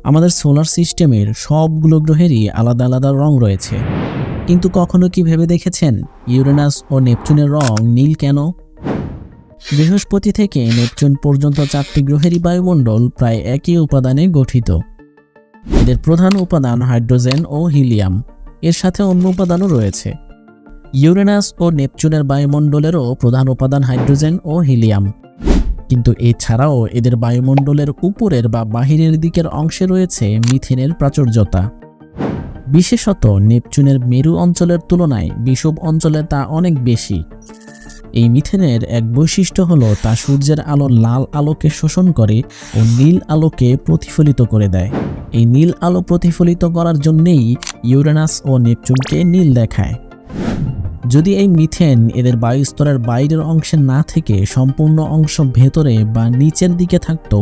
আমাদের সোলার সিস্টেমের সবগুলো গ্রহেরই আলাদা আলাদা রং রয়েছে, কিন্তু কখনো কি ভেবে দেখেছেন ইউরেনাস ও নেপচুনের রং নীল কেন? বৃহস্পতি থেকে নেপচুন পর্যন্ত 4টি গ্রহেরই বায়ুমণ্ডল প্রায় একই উপাদানে গঠিত। এদের প্রধান উপাদান হাইড্রোজেন ও হিলিয়াম, এর সাথে অন্য উপাদানও রয়েছে। ইউরেনাস ও নেপচুনের বায়ুমণ্ডলেরও প্রধান উপাদান হাইড্রোজেন ও হিলিয়াম, কিন্তু এছাড়াও এদের বায়ুমণ্ডলের উপরের বা বাহিরের দিকের অংশে রয়েছে মিথেনের প্রাচুর্যতা। বিশেষত নেপচুনের মেরু অঞ্চলের তুলনায় বিষুব অঞ্চলে তা অনেক বেশি। এই মিথেনের এক বৈশিষ্ট্য হলো তা সূর্যের আলো লাল আলোকে শোষণ করে ও নীল আলোকে প্রতিফলিত করে দেয়। এই নীল আলো প্রতিফলিত করার জন্যেই ইউরেনাস ও নেপচুনকে নীল দেখায়। যদি এই মিথেন এদের বায়ুস্তরের বাইরের অংশে না থেকে সম্পূর্ণ অংশ ভেতরে বা নিচের দিকে থাকতো,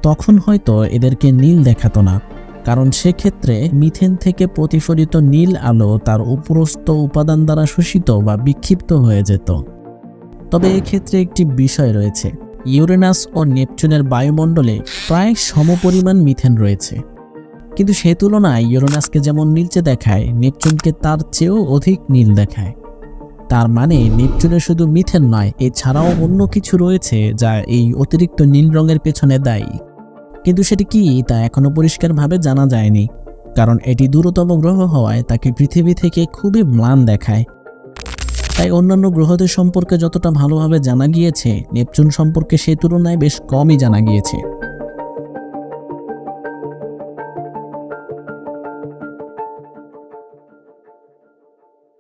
তখন হয়তো এদেরকে নীল দেখাতো না, কারণ সেক্ষেত্রে মিথেন থেকে প্রতিফলিত নীল আলো তার উপরস্থ উপাদান দ্বারা শোষিত বা বিক্ষিপ্ত হয়ে যেত। তবে এক্ষেত্রে একটি বিষয় রয়েছে, ইউরেনাস ও নেপচুনের বায়ুমণ্ডলে প্রায় সমপরিমাণ মিথেন রয়েছে, কিন্তু সে তুলনায় ইউরেনাসকে যেমন নীলচে দেখায়, নেপচুনকে তার চেয়েও অধিক নীল দেখায়। তার মানে নেপচুনে শুধু মিথেন নয়, এছাড়াও অন্য কিছু রয়েছে যা এই অতিরিক্ত নীল রঙের পেছনে দায়ী। কিন্তু সেটি কি তা এখনো পরিষ্কারভাবে জানা যায়নি, কারণ এটি দূরতম গ্রহ হওয়ায় তাকে পৃথিবী থেকে খুবই ম্লান দেখায়। তাই অন্যান্য গ্রহদের সম্পর্কে যতটা ভালোভাবে জানা গিয়েছে, নেপচুন সম্পর্কে সে তুলনায় বেশ কমই জানা গিয়েছে।